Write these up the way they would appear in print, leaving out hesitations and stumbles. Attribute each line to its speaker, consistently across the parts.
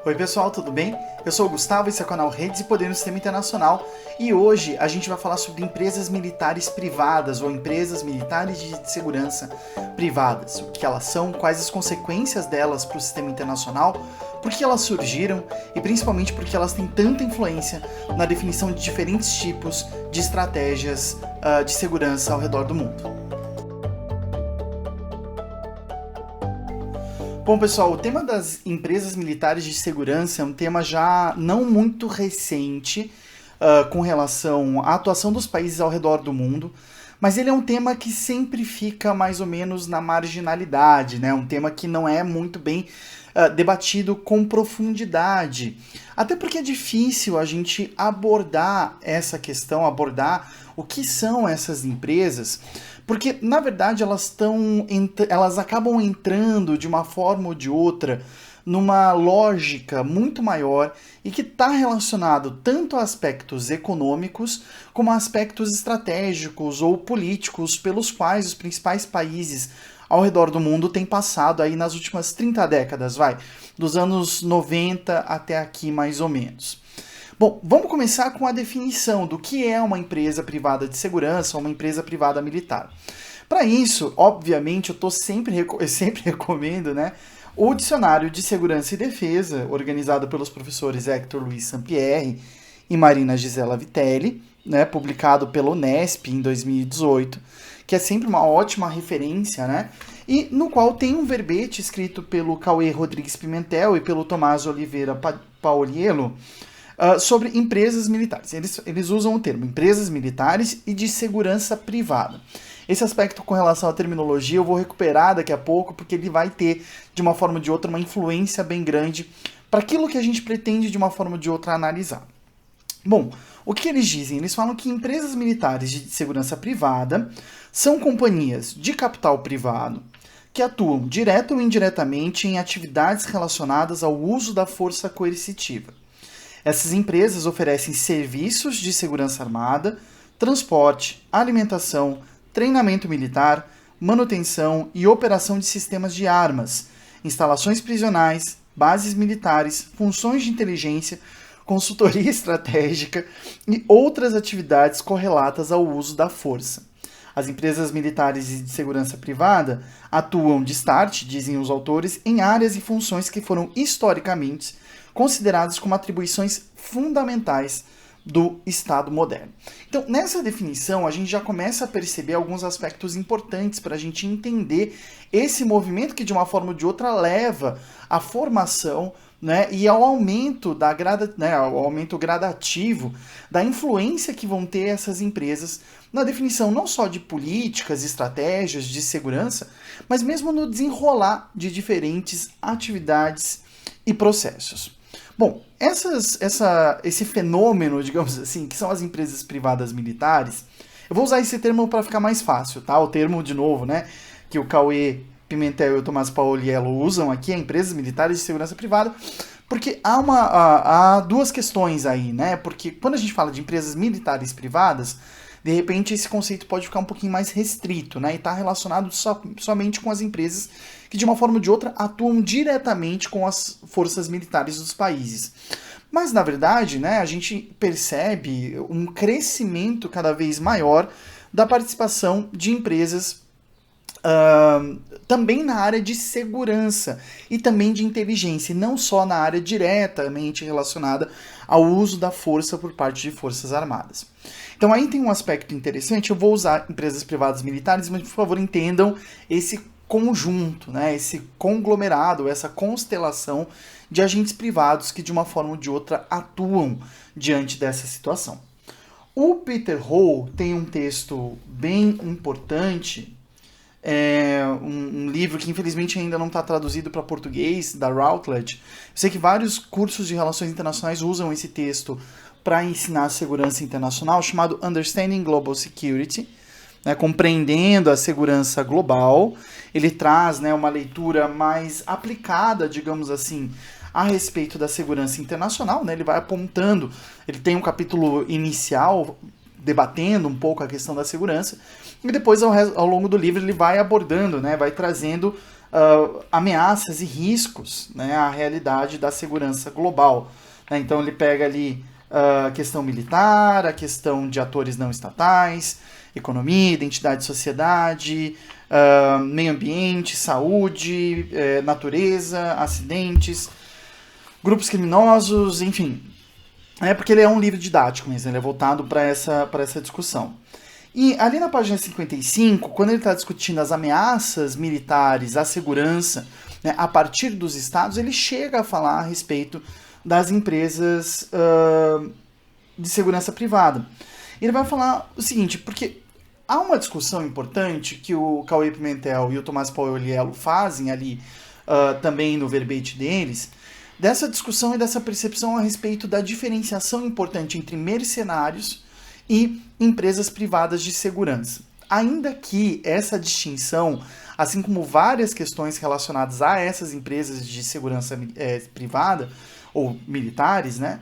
Speaker 1: Oi pessoal, tudo bem? Eu sou o Gustavo, esse é o canal Redes e Poder no Sistema Internacional e hoje a gente vai falar sobre empresas militares privadas ou empresas militares de segurança privadas. O que elas são, quais as consequências delas para o sistema internacional, por que elas surgiram e principalmente porque elas têm tanta influência na definição de diferentes tipos de estratégias de segurança ao redor do mundo. Bom, pessoal, o tema das empresas militares de segurança é um tema já não muito recente com relação à atuação dos países ao redor do mundo, mas ele é um tema que sempre fica mais ou menos na marginalidade, né? Um tema que não é muito bem debatido com profundidade. Até porque é difícil a gente abordar essa questão, abordar o que são essas empresas, porque na verdade elas acabam entrando de uma forma ou de outra numa lógica muito maior e que está relacionado tanto a aspectos econômicos como a aspectos estratégicos ou políticos pelos quais os principais países ao redor do mundo têm passado aí nas últimas 30 décadas, dos anos 90 até aqui mais ou menos. Bom, vamos começar com a definição do que é uma empresa privada de segurança ou uma empresa privada militar. Para isso, obviamente, eu sempre recomendo, né, o Dicionário de Segurança e Defesa, organizado pelos professores Hector Luiz Sampierre e Marina Gisela Vitelli, né, publicado pelo Unesp em 2018, que é sempre uma ótima referência, né, e no qual tem um verbete escrito pelo Cauê Rodrigues Pimentel e pelo Tomás Oliveira Pauliello, sobre empresas militares. Eles usam o termo empresas militares e de segurança privada. Esse aspecto com relação à terminologia eu vou recuperar daqui a pouco, porque ele vai ter, de uma forma ou de outra, uma influência bem grande para aquilo que a gente pretende, de uma forma ou de outra, analisar. Bom, o que eles dizem? Eles falam que empresas militares de segurança privada são companhias de capital privado que atuam direto ou indiretamente em atividades relacionadas ao uso da força coercitiva. Essas empresas oferecem serviços de segurança armada, transporte, alimentação, treinamento militar, manutenção e operação de sistemas de armas, instalações prisionais, bases militares, funções de inteligência, consultoria estratégica e outras atividades correlatas ao uso da força. As empresas militares de segurança privada atuam de start, dizem os autores, em áreas e funções que foram historicamente consideradas como atribuições fundamentais do Estado moderno. Então, nessa definição, a gente já começa a perceber alguns aspectos importantes para a gente entender esse movimento que, de uma forma ou de outra, leva à formação, né, e ao aumento, ao aumento gradativo da influência que vão ter essas empresas na definição não só de políticas, estratégias de segurança, mas mesmo no desenrolar de diferentes atividades e processos. Bom, esse fenômeno, digamos assim, que são as empresas privadas militares, eu vou usar esse termo para ficar mais fácil, tá? O termo, de novo, né, que o Cauê Pimentel e o Tomás Pauliello usam aqui, é empresas militares de segurança privada, porque há duas questões aí, né? Porque quando a gente fala de empresas militares privadas, de repente esse conceito pode ficar um pouquinho mais restrito, né? E está relacionado somente com as empresas que, de uma forma ou de outra, atuam diretamente com as forças militares dos países. Mas, na verdade, né, a gente percebe um crescimento cada vez maior da participação de empresas também na área de segurança e também de inteligência, e não só na área diretamente relacionada ao uso da força por parte de forças armadas. Então aí tem um aspecto interessante, eu vou usar empresas privadas militares, mas por favor entendam esse conjunto, né, esse conglomerado, essa constelação de agentes privados que de uma forma ou de outra atuam diante dessa situação. O Peter Hall tem um texto bem importante, um livro que infelizmente ainda não está traduzido para português, da Routledge. Eu sei que vários cursos de relações internacionais usam esse texto para ensinar segurança internacional, chamado Understanding Global Security, né, compreendendo a segurança global. Ele traz, né, uma leitura mais aplicada, digamos assim, a respeito da segurança internacional, né? Ele vai apontando, ele tem um capítulo inicial debatendo um pouco a questão da segurança, e depois ao longo do livro ele vai abordando, né, vai trazendo ameaças e riscos, né, à realidade da segurança global. Né? Então ele pega ali a questão militar, a questão de atores não estatais, economia, identidade de sociedade, meio ambiente, saúde, natureza, acidentes, grupos criminosos, enfim. É porque ele é um livro didático mesmo, ele é voltado para essa discussão. E ali na página 55, quando ele está discutindo as ameaças militares à segurança, né, a partir dos estados, ele chega a falar a respeito das empresas de segurança privada. Ele vai falar o seguinte, porque há uma discussão importante que o Cauê Pimentel e o Tomás Pauliello fazem ali também no verbete deles, dessa discussão e dessa percepção a respeito da diferenciação importante entre mercenários e empresas privadas de segurança. Ainda que essa distinção, assim como várias questões relacionadas a essas empresas de segurança privada ou militares, né,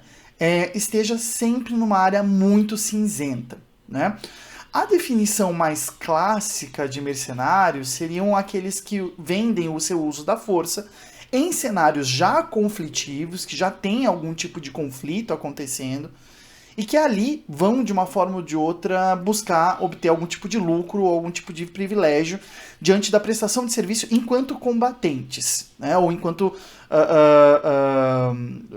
Speaker 1: esteja sempre numa área muito cinzenta, né? A definição mais clássica de mercenários seriam aqueles que vendem o seu uso da força em cenários já conflitivos, que já tem algum tipo de conflito acontecendo, e que ali vão, de uma forma ou de outra, buscar obter algum tipo de lucro ou algum tipo de privilégio diante da prestação de serviço enquanto combatentes, né? Ou enquanto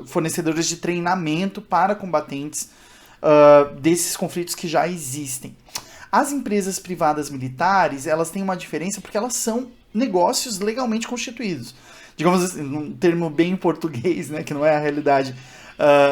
Speaker 1: fornecedores de treinamento para combatentes desses conflitos que já existem. As empresas privadas militares, elas têm uma diferença porque elas são negócios legalmente constituídos. Digamos assim, num termo bem em português, né, que não é a realidade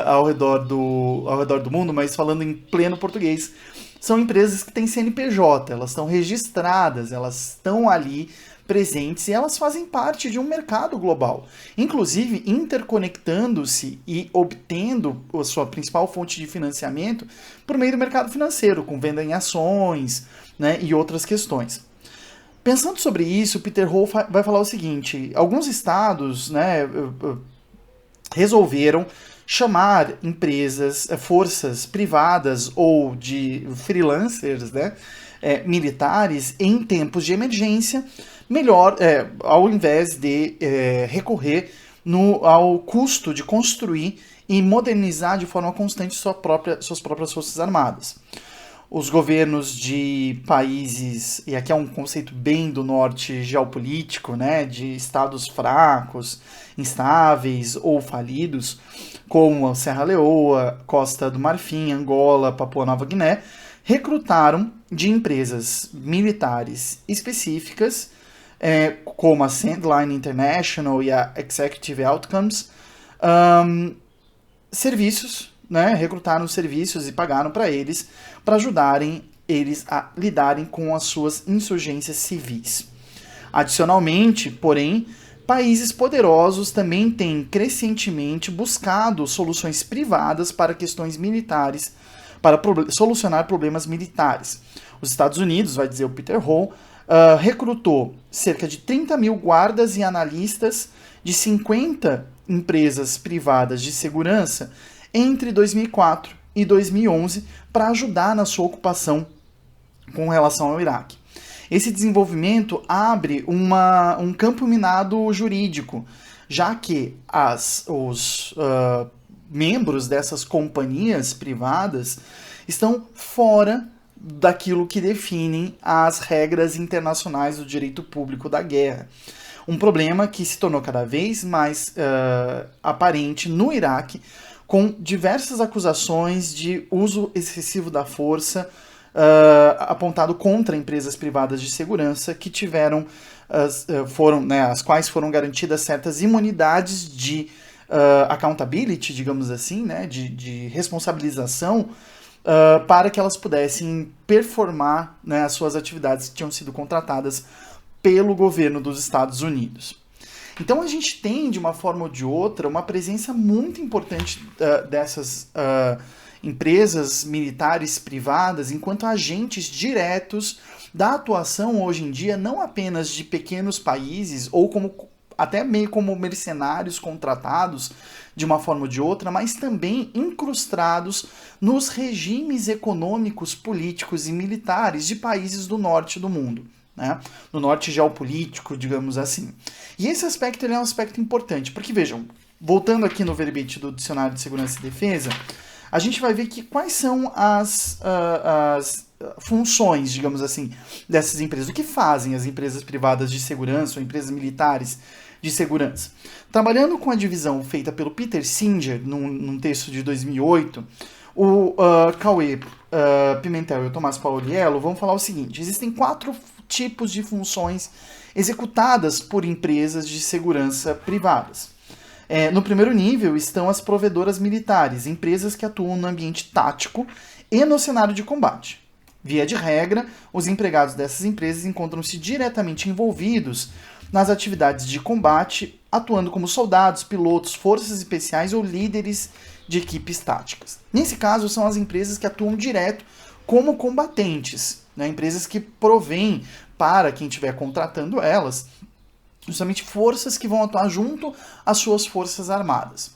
Speaker 1: ao redor do mundo, mas falando em pleno português, são empresas que têm CNPJ, elas estão registradas, elas estão ali presentes e elas fazem parte de um mercado global, inclusive interconectando-se e obtendo a sua principal fonte de financiamento por meio do mercado financeiro, com venda em ações, né, e outras questões. Pensando sobre isso, Peter Hall vai falar o seguinte: alguns estados, né, resolveram chamar empresas, forças privadas ou de freelancers, né, militares em tempos de emergência, melhor, ao invés de recorrer ao custo de construir e modernizar de forma constante suas próprias forças armadas. Os governos de países, e aqui é um conceito bem do norte geopolítico, né, de estados fracos, instáveis ou falidos, como a Serra Leoa, Costa do Marfim, Angola, Papua Nova Guiné, recrutaram de empresas militares específicas, como a Sandline International e a Executive Outcomes, serviços, né, recrutaram serviços e pagaram para eles, para ajudarem eles a lidarem com as suas insurgências civis. Adicionalmente, porém, países poderosos também têm crescentemente buscado soluções privadas para questões militares, para solucionar problemas militares. Os Estados Unidos, vai dizer o Peter Hall, recrutou cerca de 30 mil guardas e analistas de 50 empresas privadas de segurança entre 2004 e 2011 para ajudar na sua ocupação com relação ao Iraque. Esse desenvolvimento abre um campo minado jurídico, já que os membros dessas companhias privadas estão fora daquilo que definem as regras internacionais do direito público da guerra. Um problema que se tornou cada vez mais aparente no Iraque, com diversas acusações de uso excessivo da força apontado contra empresas privadas de segurança que tiveram, as quais foram garantidas certas imunidades de accountability, digamos assim, né, de responsabilização, para que elas pudessem performar, né, as suas atividades que tinham sido contratadas pelo governo dos Estados Unidos. Então a gente tem, de uma forma ou de outra, uma presença muito importante dessas empresas militares privadas enquanto agentes diretos da atuação hoje em dia, não apenas de pequenos países, ou até meio como mercenários contratados de uma forma ou de outra, mas também incrustados nos regimes econômicos, políticos e militares de países do norte do mundo. né? No norte geopolítico, digamos assim. E esse aspecto ele é um aspecto importante, porque vejam, voltando aqui no verbete do Dicionário de Segurança e Defesa, a gente vai ver que quais são as funções, digamos assim, dessas empresas. O que fazem as empresas privadas de segurança ou empresas militares de segurança? Trabalhando com a divisão feita pelo Peter Singer, num texto de 2008, o Cauê Pimentel e o Tomás Paoliello vão falar o seguinte: existem 4 tipos de funções executadas por empresas de segurança privadas. No primeiro nível estão as provedoras militares, empresas que atuam no ambiente tático e no cenário de combate. Via de regra, os empregados dessas empresas encontram-se diretamente envolvidos nas atividades de combate, atuando como soldados, pilotos, forças especiais ou líderes de equipes táticas. Nesse caso, são as empresas que atuam direto como combatentes, né? Empresas que provêm para quem estiver contratando elas justamente forças que vão atuar junto às suas forças armadas.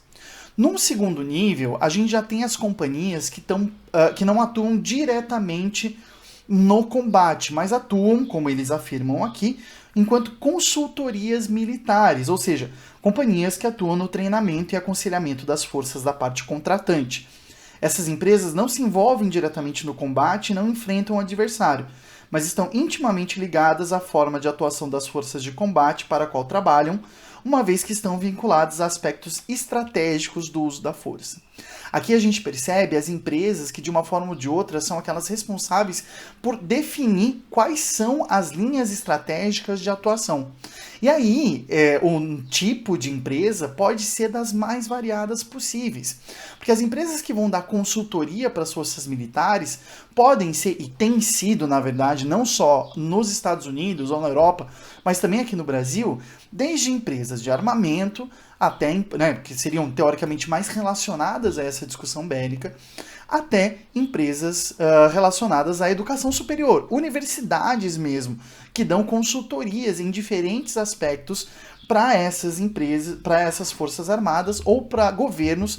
Speaker 1: Num segundo nível, a gente já tem as companhias que não atuam diretamente no combate, mas atuam, como eles afirmam aqui, enquanto consultorias militares, ou seja, companhias que atuam no treinamento e aconselhamento das forças da parte contratante. Essas empresas não se envolvem diretamente no combate e não enfrentam o adversário, mas estão intimamente ligadas à forma de atuação das forças de combate para a qual trabalham, uma vez que estão vinculadas a aspectos estratégicos do uso da força. Aqui a gente percebe as empresas que, de uma forma ou de outra, são aquelas responsáveis por definir quais são as linhas estratégicas de atuação. E aí, o tipo de empresa pode ser das mais variadas possíveis. Porque as empresas que vão dar consultoria para as forças militares podem ser, e têm sido, na verdade, não só nos Estados Unidos ou na Europa, mas também aqui no Brasil, desde empresas de armamento até, né, que seriam teoricamente mais relacionadas a essa discussão bélica, até empresas relacionadas à educação superior, universidades mesmo, que dão consultorias em diferentes aspectos para essas empresas, para essas forças armadas ou para governos,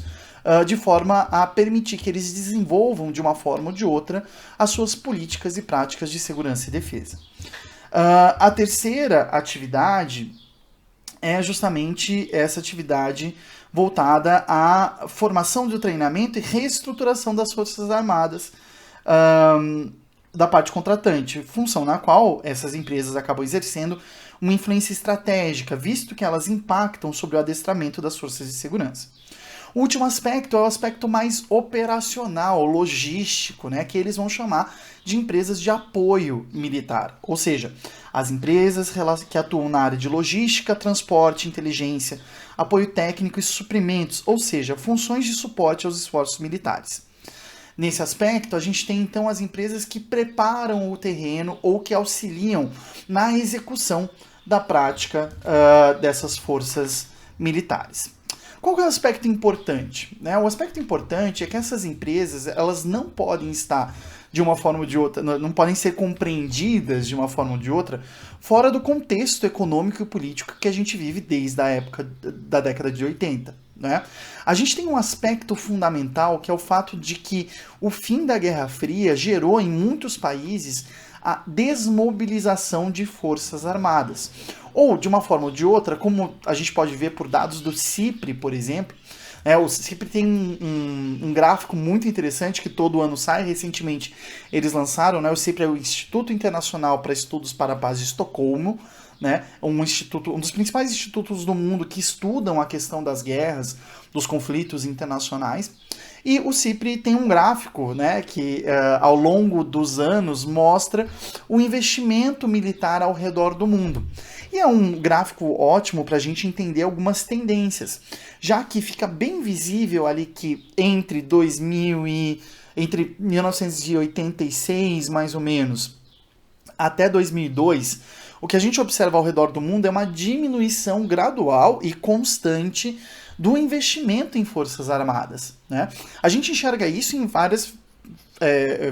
Speaker 1: de forma a permitir que eles desenvolvam de uma forma ou de outra as suas políticas e práticas de segurança e defesa. A terceira atividade é justamente essa atividade voltada à formação do treinamento e reestruturação das Forças Armadas da parte contratante, função na qual essas empresas acabam exercendo uma influência estratégica, visto que elas impactam sobre o adestramento das forças de segurança. O último aspecto é o aspecto mais operacional, logístico, né, que eles vão chamar de empresas de apoio militar, ou seja, as empresas que atuam na área de logística, transporte, inteligência, apoio técnico e suprimentos, ou seja, funções de suporte aos esforços militares. Nesse aspecto, a gente tem então as empresas que preparam o terreno ou que auxiliam na execução da prática dessas forças militares. Qual que é o aspecto importante? O aspecto importante é que essas empresas elas não podem estar de uma forma ou de outra, não podem ser compreendidas de uma forma ou de outra fora do contexto econômico e político que a gente vive desde a época da década de 80. Né? A gente tem um aspecto fundamental que é o fato de que o fim da Guerra Fria gerou em muitos países a desmobilização de forças armadas. Ou, de uma forma ou de outra, como a gente pode ver por dados do CIPRE, por exemplo, o CIPRE tem um gráfico muito interessante que todo ano sai, recentemente eles lançaram, o CIPRE é o Instituto Internacional para Estudos para a Paz de Estocolmo, né, um dos principais institutos do mundo que estudam a questão das guerras, dos conflitos internacionais. E o CIPRE tem um gráfico, né, que ao longo dos anos mostra o investimento militar ao redor do mundo. E é um gráfico ótimo para a gente entender algumas tendências, já que fica bem visível ali que entre 1986, mais ou menos, até 2002, o que a gente observa ao redor do mundo é uma diminuição gradual e constante do investimento em forças armadas. Né? A gente enxerga isso em várias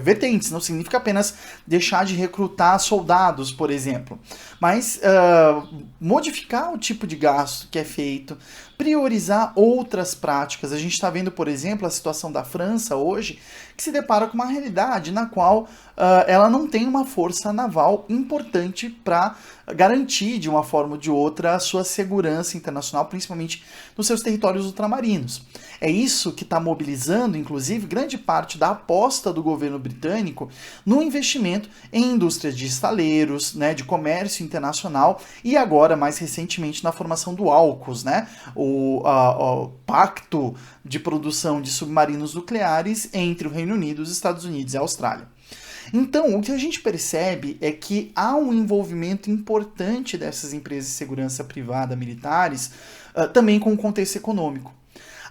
Speaker 1: vertentes. Não significa apenas deixar de recrutar soldados, por exemplo, mas modificar o tipo de gasto que é feito, priorizar outras práticas. A gente está vendo, por exemplo, a situação da França hoje, que se depara com uma realidade na qual ela não tem uma força naval importante para garantir, de uma forma ou de outra, a sua segurança internacional, principalmente nos seus territórios ultramarinos. É isso que está mobilizando, inclusive, grande parte da aposta do governo britânico no investimento em indústrias de estaleiros, né, de comércio internacional e agora, mais recentemente, na formação do AUKUS, né, o Pacto de Produção de Submarinos Nucleares entre o Reino Unido, os Estados Unidos e a Austrália. Então, o que a gente percebe é que há um envolvimento importante dessas empresas de segurança privada militares também com o contexto econômico.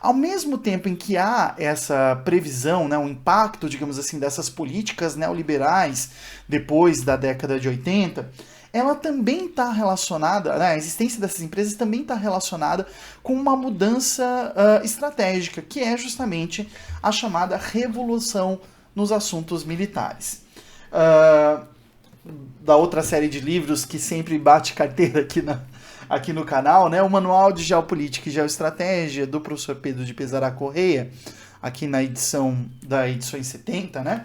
Speaker 1: Ao mesmo tempo em que há essa previsão, né, um impacto, digamos assim, dessas políticas neoliberais depois da década de 80, ela também está relacionada, né, a existência dessas empresas também está relacionada com uma mudança estratégica, que é justamente a chamada revolução nos assuntos militares. Da outra série de livros que sempre bate carteira aqui no canal, né, o Manual de Geopolítica e Geoestratégia, do professor Pedro de Pesará Correia, aqui na edição da edições 70, né,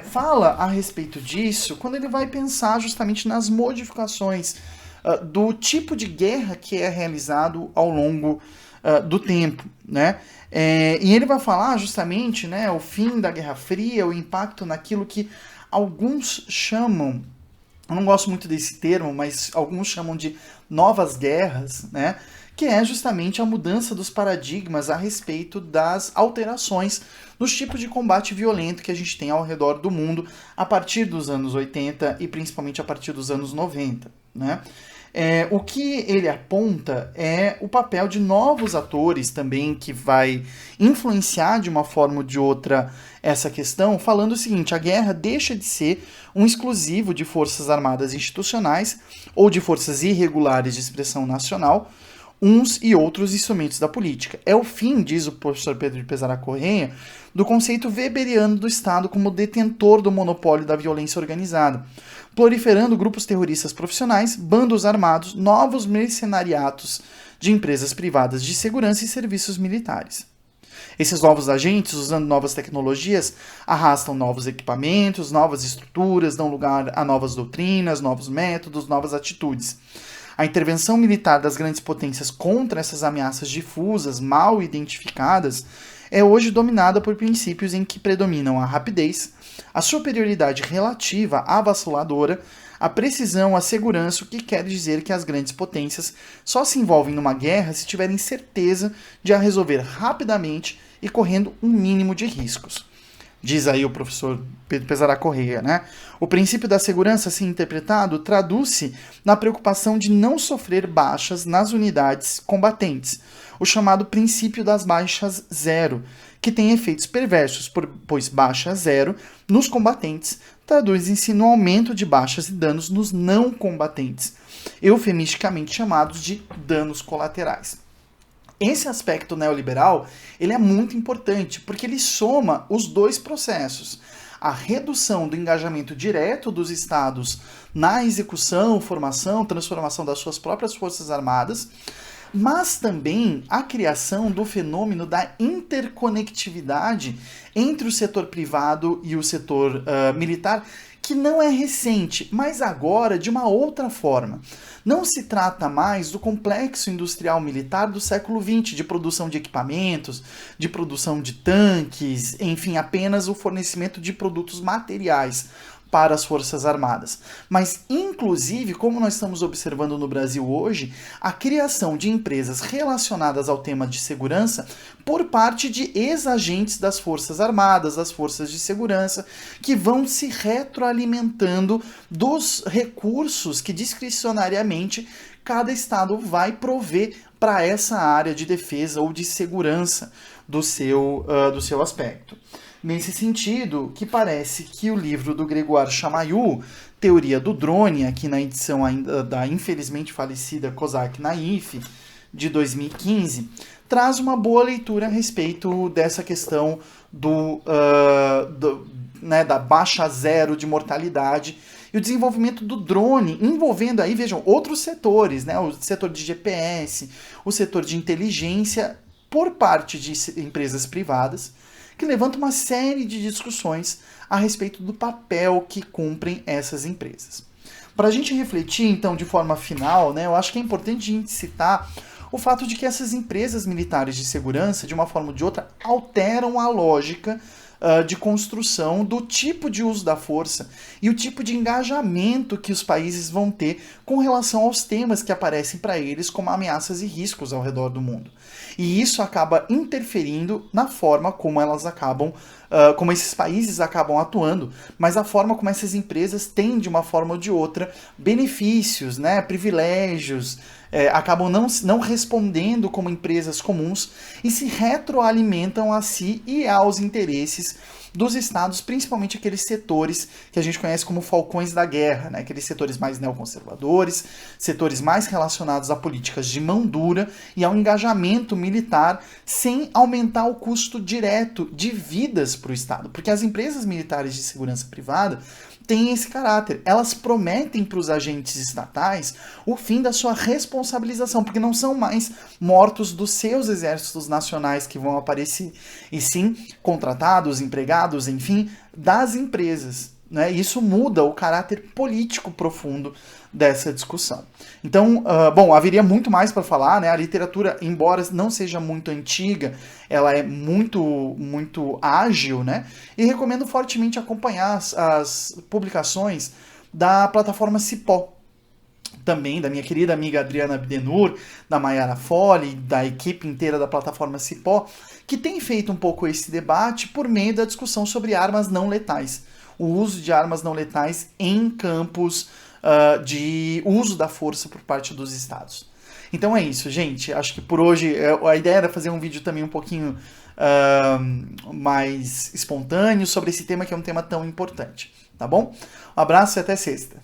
Speaker 1: fala a respeito disso quando ele vai pensar justamente nas modificações do tipo de guerra que é realizado ao longo do tempo, né? E ele vai falar justamente, né, o fim da Guerra Fria, o impacto naquilo que alguns chamam, eu não gosto muito desse termo, mas alguns chamam de novas guerras, né? Que é justamente a mudança dos paradigmas a respeito das alterações nos tipos de combate violento que a gente tem ao redor do mundo a partir dos anos 80 e principalmente a partir dos anos 90, né? O que ele aponta é o papel de novos atores também, que vai influenciar de uma forma ou de outra essa questão, falando o seguinte: a guerra deixa de ser um exclusivo de forças armadas institucionais ou de forças irregulares de expressão nacional, uns e outros instrumentos da política. É o fim, diz o professor Pedro de Pesará Correia, do conceito weberiano do Estado como detentor do monopólio da violência organizada, proliferando grupos terroristas profissionais, bandos armados, novos mercenariatos de empresas privadas de segurança e serviços militares. Esses novos agentes, usando novas tecnologias, arrastam novos equipamentos, novas estruturas, dão lugar a novas doutrinas, novos métodos, novas atitudes. A intervenção militar das grandes potências contra essas ameaças difusas, mal identificadas, é hoje dominada por princípios em que predominam a rapidez, a superioridade relativa avassaladora, a precisão, a segurança, o que quer dizer que as grandes potências só se envolvem numa guerra se tiverem certeza de a resolver rapidamente e correndo um mínimo de riscos. Diz aí o professor Pedro Pesará Correia, né? O princípio da segurança, assim interpretado, traduz-se na preocupação de não sofrer baixas nas unidades combatentes, o chamado princípio das baixas zero, que tem efeitos perversos, pois baixa zero nos combatentes traduzem-se no aumento de baixas e danos nos não combatentes, eufemisticamente chamados de danos colaterais. Esse aspecto neoliberal, ele é muito importante, porque ele soma os dois processos. A redução do engajamento direto dos estados na execução, formação, transformação das suas próprias forças armadas, mas também a criação do fenômeno da interconectividade entre o setor privado e o setor militar, que não é recente, mas agora de uma outra forma. Não se trata mais do complexo industrial militar do século XX, de produção de equipamentos, de produção de tanques, enfim, apenas o fornecimento de produtos materiais para as Forças Armadas. Mas, inclusive, como nós estamos observando no Brasil hoje, a criação de empresas relacionadas ao tema de segurança por parte de ex-agentes das Forças Armadas, das Forças de Segurança, que vão se retroalimentando dos recursos que discricionariamente cada estado vai prover para essa área de defesa ou de segurança do seu aspecto. Nesse sentido, que parece que o livro do Grégoire Chamayou, Teoria do Drone, aqui na edição ainda da infelizmente falecida Kozak Naif, de 2015, traz uma boa leitura a respeito dessa questão né, da baixa zero de mortalidade, e o desenvolvimento do drone, envolvendo aí, vejam, outros setores, né, o setor de GPS, o setor de inteligência, por parte de empresas privadas, que levanta uma série de discussões a respeito do papel que cumprem essas empresas. Para a gente refletir, então, de forma final, né, eu acho que é importante a gente citar o fato de que essas empresas militares de segurança, de uma forma ou de outra, alteram a lógica de construção do tipo de uso da força e o tipo de engajamento que os países vão ter com relação aos temas que aparecem para eles como ameaças e riscos ao redor do mundo. E isso acaba interferindo na forma como elas acabam, como esses países acabam atuando, mas a forma como essas empresas têm, de uma forma ou de outra, benefícios, né, privilégios, acabam não respondendo como empresas comuns e se retroalimentam a si e aos interesses dos estados, principalmente aqueles setores que a gente conhece como falcões da guerra, né? Aqueles setores mais neoconservadores, setores mais relacionados a políticas de mão dura e ao engajamento militar, sem aumentar o custo direto de vidas para o Estado. Porque as empresas militares de segurança privada têm esse caráter. Elas prometem para os agentes estatais o fim da sua responsabilização, porque não são mais mortos dos seus exércitos nacionais que vão aparecer, e sim contratados, empregados, enfim, das empresas. Né? Isso muda o caráter político profundo dessa discussão. Então, bom, haveria muito mais para falar, né? A literatura, embora não seja muito antiga, ela é muito ágil, né? E recomendo fortemente acompanhar as publicações da plataforma Cipó, também da minha querida amiga Adriana Abdenur, da Mayara Fole, da equipe inteira da plataforma Cipó, que tem feito um pouco esse debate por meio da discussão sobre armas não letais, o uso de armas não letais em campos de uso da força por parte dos estados. Então é isso, gente. Acho que por hoje a ideia era fazer um vídeo também um pouquinho mais espontâneo sobre esse tema, que é um tema tão importante. Tá bom? Um abraço e até sexta.